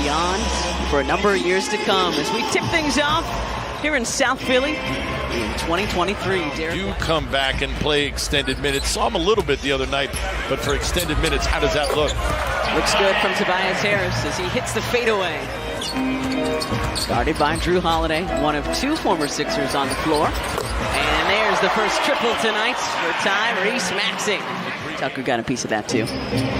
beyond for a number of years to come as we tip things off here in South Philly in 2023. Do come back and play extended minutes. Saw him a little bit the other night, but for extended minutes, how does that look? Looks good from Tobias Harris as he hits the fadeaway. Guarded by Drew Holiday, one of two former Sixers on the floor. And there's the first triple tonight for Tyrese Maxey. Tucker got a piece of that too.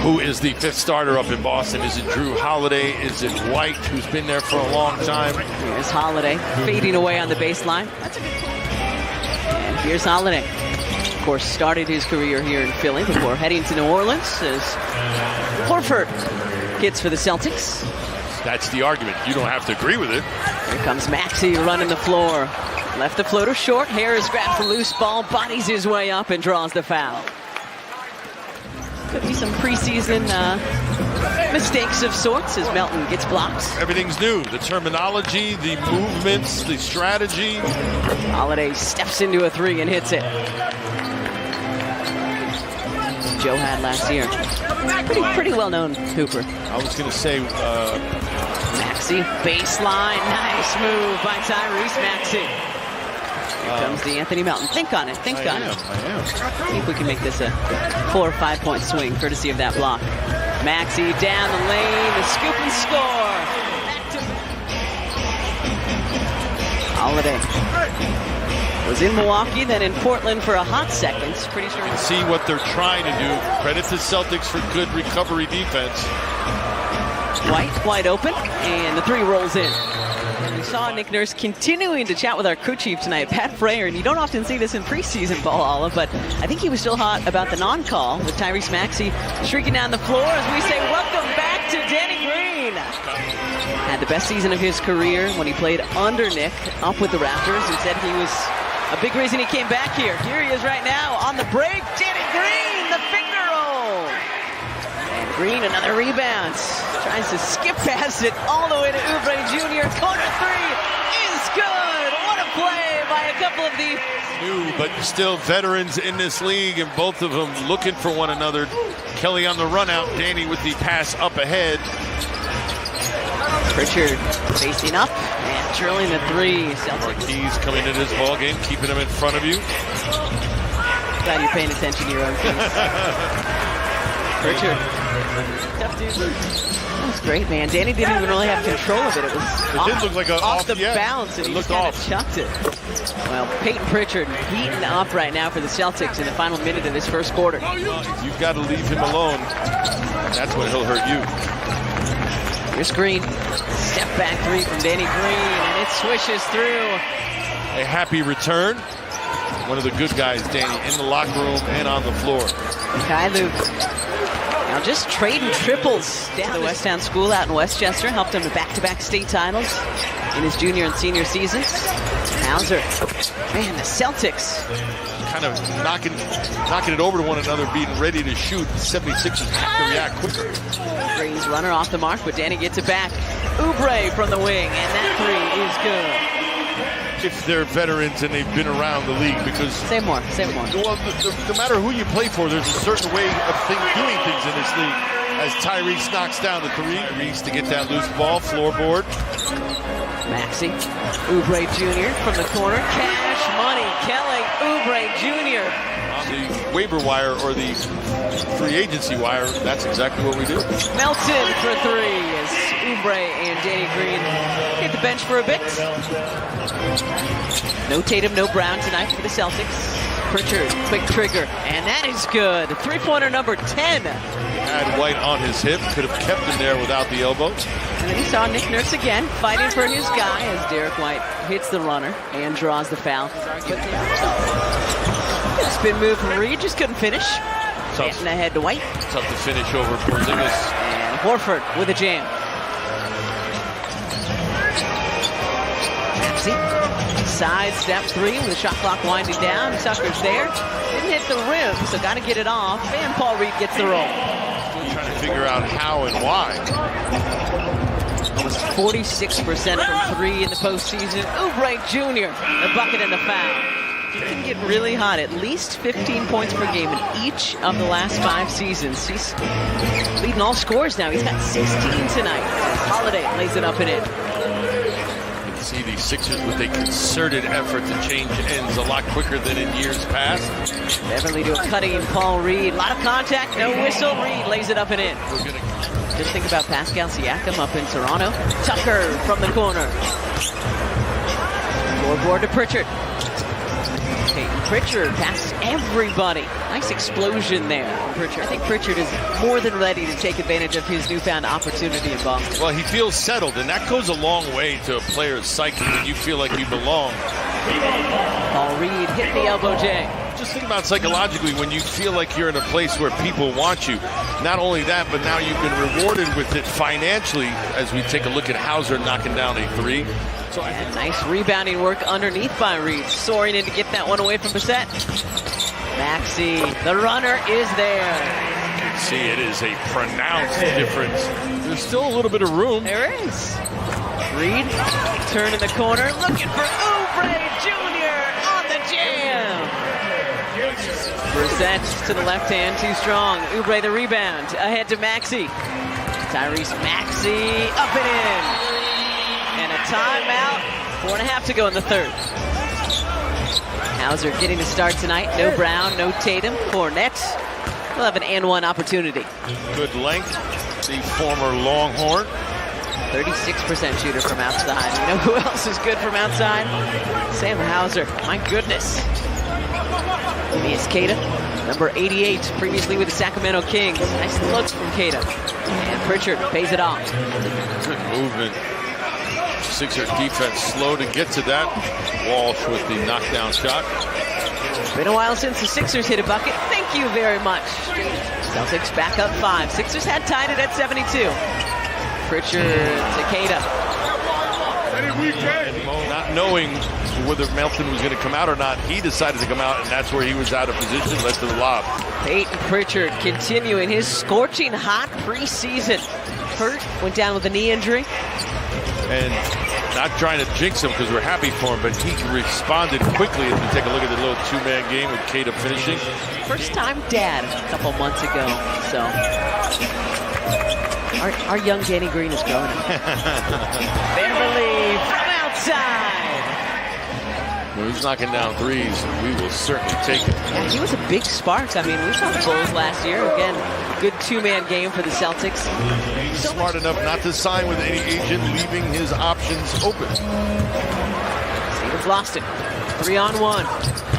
Who is the fifth starter up in Boston? Is it Drew Holiday? Is it White, who's been there for a long time? Here's Holiday fading away on the baseline. That's a good point. And here's Holiday. Of course, started his career here in Philly before heading to New Orleans as Horford hits for the Celtics. That's the argument. You don't have to agree with it. Here comes Maxey running the floor. Left the floater short. Harris grabs the loose ball, bodies his way up, and draws the foul. Could be some preseason mistakes of sorts as Melton gets blocked. Everything's new. The terminology, the movements, the strategy. Holiday steps into a three and hits it. Joe had last year. Pretty well-known hooper. I was going to say... Maxey, baseline. Nice move by Tyrese Maxey. Here comes the Anthony Melton. Think on it. Think on it. I think we can make this a 4 or 5 point swing, courtesy of that block. Maxey down the lane, the scoop and score. Holiday was in Milwaukee, then in Portland for a hot second. Pretty sure. See what they're trying to do. Credit to Celtics for good recovery defense. White wide open, and the three rolls in. And we saw Nick Nurse continuing to chat with our crew chief tonight, Pat Frayer, and you don't often see this in preseason ball, Olive, but I think he was still hot about the non-call with Tyrese Maxey streaking down the floor as we say welcome back to Danny Green. Had the best season of his career when he played under Nick up with the Raptors, and said he was a big reason he came back here. Here he is right now on the break. Danny Green, the finger roll. And Green, another rebound. Tries to skip past it all the way to Oubre Jr. Corner three is good. What a play by a couple of the new but still veterans in this league, and both of them looking for one another. Kelly on the run out, Danny with the pass up ahead. Pritchard facing up and drilling the three. Celtics. Marquise coming into this ball game, keeping them in front of you. Glad you're paying attention to your own things. Pritchard. Tough dude. That was great, man. Danny didn't even really have control of it. It was did look like off the bounce, and he just kind of chucked it. Well, Peyton Pritchard heating up right now for the Celtics in the final minute of this first quarter. You've got to leave him alone. That's when he'll hurt you. Here's Green. Step back three from Danny Green, and it swishes through. A happy return. One of the good guys, Danny, in the locker room and on the floor. Kai Luke. Now just trading triples down the West Town School out in Westchester. Helped him to back-to-back state titles in his junior and senior seasons. Hauser. Man, the Celtics. Kind of knocking it over to one another, being ready to shoot. 76ers have to react quicker. Green's runner off the mark, but Danny gets it back. Oubre from the wing, and that three is good. If they're veterans and they've been around the league, because... Say more. Well, no matter who you play for, there's a certain way of doing things in this league. As Tyrese knocks down the three, Reese to get that loose ball, floorboard. Maxey, Oubre Jr. from the corner. Cash money, Kelly Oubre Jr. On the waiver wire or the free agency wire, that's exactly what we do. Melton for three as Oubre and Danny Green hit the bench for a bit. No Tatum, no Brown tonight for the Celtics. Pritchard, quick trigger, and that is good. Three-pointer number 10. Had White on his hip, could have kept him there without the elbow. And then he saw Nick Nurse again, fighting for his guy as Derek White hits the runner and draws the foul. Spin move from Reed, just couldn't finish. Getting ahead to White. Tough to finish over Porzingis. And Horford with a jam. Side step three with the shot clock winding down. Sucker's there. Didn't hit the rim, so got to get it off. And Paul Reed gets the roll. Still trying to figure out how and why. Almost 46% from three in the postseason. Oubre Jr., the bucket and the foul. He can get really hot, at least 15 points per game in each of the last 5 seasons. He's leading all scores now. He's got 16 tonight. Holiday Jackson up and in. You can see the Sixers with a concerted effort to change ends a lot quicker than in years past. Beverly to a cutting Paul Reed. A lot of contact, no whistle. Reed lays it up and in. We're gonna Just think about Pascal Siakam up in Toronto. Tucker from the corner. Scoreboard to Pritchard. Peyton Pritchard passes everybody. Nice explosion there from Pritchard. I think Pritchard is more than ready to take advantage of his newfound opportunity in Boston. Well, he feels settled, and that goes a long way to a player's psyche when you feel like you belong. Paul Reed hit the elbow J. Just think about psychologically when you feel like you're in a place where people want you. Not only that, but now you've been rewarded with it financially as we take a look at Hauser knocking down a three. So And nice rebounding work underneath by Reed. Soaring in to get that one away from Brissett. Maxey, the runner is there. you can see it is a pronounced difference. There's still a little bit of room. There is. Reed, turn in the corner, looking for Oubre Jr. on the jam. Brissett to the left hand, too strong. Oubre the rebound, ahead to Maxey. Tyrese Maxey, up and in. And a timeout, 4.5 to go in the third. Hauser getting the start tonight. No Brown, no Tatum. Fournette will have an and-one opportunity. Good length. The former Longhorn. 36% shooter from outside. You know who else is good from outside? Sam Hauser. My goodness. Phineas Queta, number 88, previously with the Sacramento Kings. Nice looks from Queta. And Pritchard pays it off. Good movement. Sixer defense slow to get to that. Walsh with the knockdown shot. Been a while since the Sixers hit a bucket. Thank you very much. Celtics back up 5. Sixers had tied it at 72. Pritchard to Queta. Not knowing whether Melton was going to come out or not, he decided to come out, and that's where he was out of position, led to the lob. Peyton Pritchard continuing his scorching hot preseason. Hurt, went down with a knee injury. And not trying to jinx him because we're happy for him, but he responded quickly as we take a look at the little two-man game with Queta finishing. First time dad a couple months ago, so our young Danny Green is growing up. Beverly from outside. When he's knocking down threes, we will certainly take it. Yeah, he was a big spark. I mean, we saw the Bulls last year. Again, good two-man game for the Celtics. He's smart enough not to sign with any agent, leaving his options open. Stevens lost it. 3-on-1.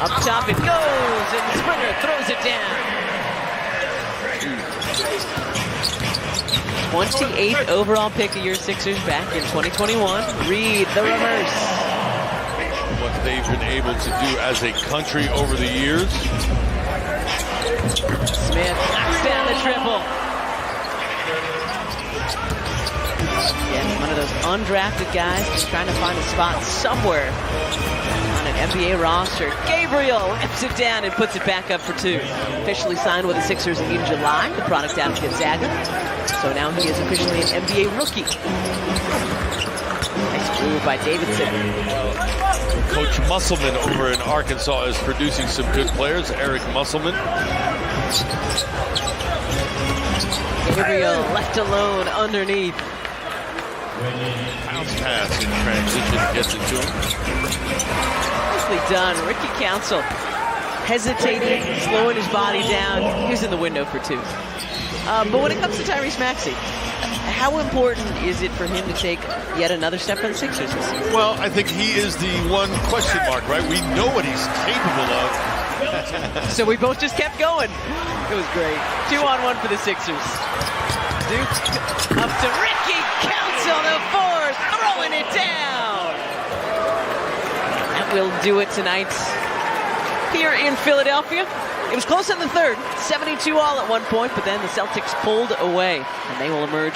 Up top it goes, and Springer throws it down. 28th overall pick of your Sixers back in 2021. Reed, the reverse. What they've been able to do as a country over the years. Smith knocks down the triple. Again, one of those undrafted guys just trying to find a spot somewhere on an NBA roster. Gabriel rips it down and puts it back up for 2. Officially signed with the Sixers in July, the product out of Gonzaga. So now he is officially an NBA rookie. Nice move by Davidson. Coach Musselman over in Arkansas is producing some good players. Eric Musselman. Gabriel left alone underneath. Bounce pass in transition gets it to him. Nicely done. Ricky Council hesitating, slowing his body down, using the window for 2. But when it comes to Tyrese Maxey, how important is it for him to take yet another step for the Sixers this season? Well, I think he is the one question mark, right? We know what he's capable of. So we both just kept going. It was great. 2-on-1 for the Sixers. Duke up to Ricky Council, the 4th, throwing it down. That will do it tonight here in Philadelphia. It was close in the third, 72 all at one point, but then the Celtics pulled away, and they will emerge